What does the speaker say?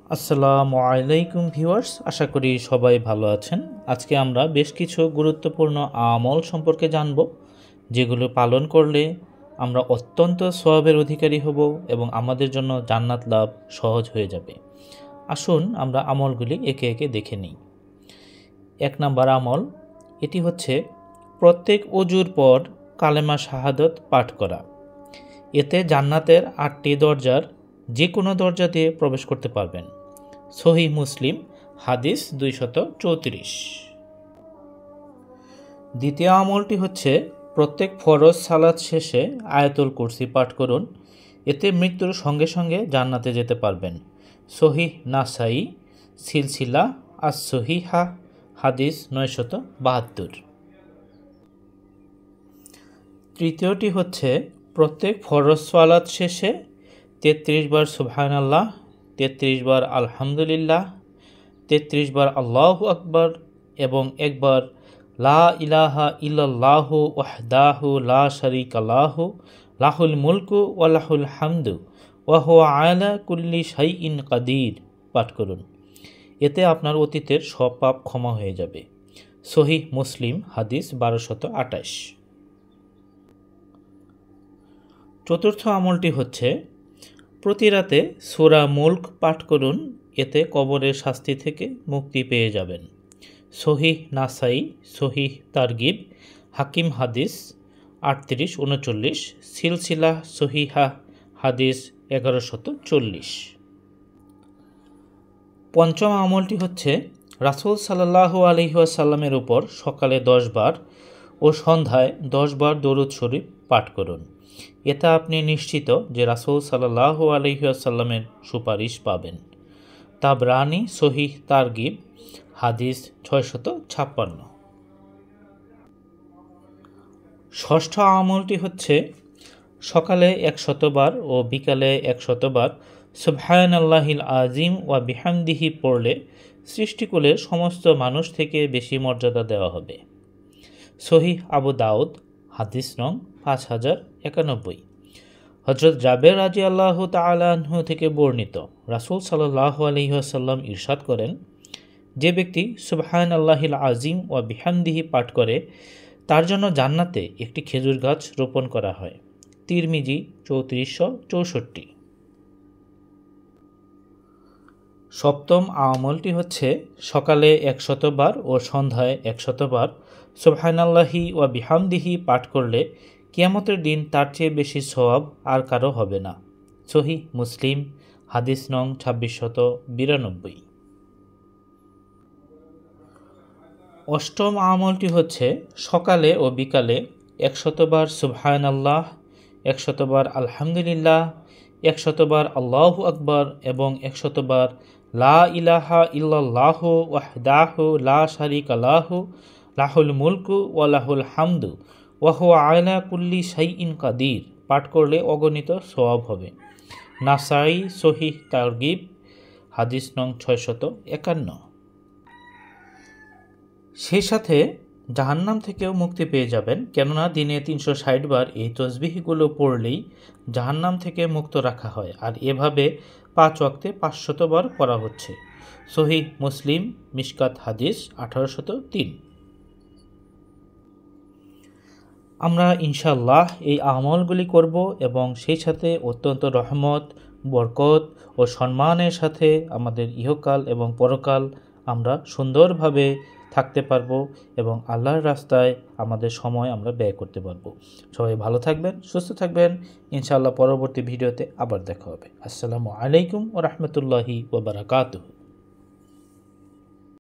আসসালামু আলাইকুম ভিউয়ার্স, আশা করি সবাই ভালো আছেন। আজকে আমরা বেশ কিছু গুরুত্বপূর্ণ আমল সম্পর্কে জানব, যেগুলো পালন করলে আমরা অত্যন্ত সওয়াবের অধিকারী হব এবং আমাদের জন্য জান্নাত লাভ সহজ হয়ে যাবে। আসুন আমরা আমলগুলি একে একে দেখে নিই। 1 নম্বর আমল, এটি হচ্ছে প্রত্যেক ওযুর পর কালেমা শাহাদত পাঠ করা। এতে জান্নাতের 8টি দরজার যে কোনো দরজা দিয়ে প্রবেশ করতে পারবেন। সহিহ মুসলিম হাদিস 234। দ্বিতীয় আমলটি হচ্ছে প্রত্যেক ফরজ সালাত শেষে আয়াতুল কুরসি পাঠ করুন। এতে মৃত্যুর সঙ্গে সঙ্গে জান্নাতে যেতে পারবেন। সহিহ নাসাই সিলসিলা আস সহিহা হাদিস 972। তৃতীয়টি হচ্ছে প্রত্যেক ফরজ সালাত শেষে 33 বার সুবহানাল্লাহ, 33 বার আলহামদুলিল্লাহ, 33 বার আল্লাহু আকবার এবং একবার লা ইলাহা ইল্লাল্লাহু ওয়াহদাহু লা শারীকা লাহু লাহুল মুলকু ওয়া লাহুল হামদু ওয়া হুয়া আলা কুল্লি শাইইন কাদির পাঠ করুন। এতে আপনার অতীতের সব পাপ ক্ষমা হয়ে যাবে। সহিহ মুসলিম হাদিস 1228। চতুর্থ আমলটি হচ্ছে প্রতি রাতে সূরা মুলক পাঠ করুন। এতে কবরের শাস্তি থেকে মুক্তি পেয়ে যাবেন। সহিহ নাসাই সহিহ তারগিব হাকিম হাদিস 3839, সিলসিলা সহিহা হাদিস 1140। পঞ্চম আমলটি হচ্ছে রাসূল সাল্লাল্লাহু আলাইহি ওয়াসাল্লামের উপর সকালে 10 বার ও সন্ধ্যায় 10 বার দরুদ শরীফ পাঠ করুন। এতে আপনি নিশ্চিত যে রাসূল সাল্লাল্লাহু আলাইহি ওয়াসাল্লামের সুপারিশ পাবেন। তাবরানি সহিহ তারগিব হাদিস 656। ষষ্ঠ আমলটি হচ্ছে সকালে 100 বার ও বিকালে 100 বার সুবহানাল্লাহিল আযীম ওয়া বিহামদিহি পড়লে সৃষ্টিকুলের সমস্ত মানুষ থেকে বেশি মর্যাদা দেওয়া হবে। সহিহ আবু দাউদ হাদিস নং 5091। হযরত জাবের রাদিয়াল্লাহু তাআলা আনহু থেকে বর্ণিত, রাসূল সাল্লাল্লাহু আলাইহি ওয়াসাল্লাম ইরশাদ করেন, যে ব্যক্তি সুবহানাল্লাহিল আযীম ওয়া বিহামদিহি পাঠ করে তার জন্য জান্নাতে একটি খেজুর গাছ রোপণ করা হয়। তিরমিজি 3464। সপ্তম আমলটি হচ্ছে সকালে 100 বার ও সন্ধ্যায় 100 বার সুবহানাল্লাহি ওয়া বিহামদিহি পাঠ করলে কিয়ামতের দিন তার চেয়ে বেশি সওয়াব আর কারো হবে না। সহিহ মুসলিম হাদিস নং 2692। অষ্টম আমলটি হচ্ছে সকালে ও বিকালে 100 বার সুবহানাল্লাহ, 100 বার আলহামদুলিল্লাহ, 100 বার আল্লাহু আকবার এবং 100 বার লা ইলাহা ইল্লাল্লাহু ওয়াহদাহু লা শারীকা লাহু লাহুল মুলকু ওয়া লাহুল হামদু ওয়া হুয়া আলা কুল্লি শাইইন কাদির পাঠ করলে অগণিত সওয়াব হবে। নাসাই সহিহ তারগিব হাদিস নং 651। সেই সাথে জাহান্নাম থেকেও মুক্তি পেয়ে যাবেন, কেননা দিনে 360 বার এই তসবিহগুলো পড়লেই জাহান্নাম থেকে মুক্ত রাখা হয়, আর এভাবে 5 ওয়াক্তে 500 বার পড়া হচ্ছে। সহিহ মুসলিম মিশকাত হাদিস 1803। আমরা ইনশাআল্লাহ এই আমলগুলি করব এবং সেই সাথে অত্যন্ত রহমত, বরকত ও সম্মানের সাথে আমাদের ইহকাল এবং পরকাল আমরা সুন্দরভাবে থাকতে পারবো এবং আল্লাহর রাস্তায় আমাদের সময় আমরা ব্যয় করতে পারবো। সবাই ভালো থাকবেন, সুস্থ থাকবেন। ইনশাআল্লাহ পরবর্তী ভিডিওতে আবার দেখা হবে। আসসালামু আলাইকুম ওয়া রাহমাতুল্লাহি ওয়া বারাকাতুহু।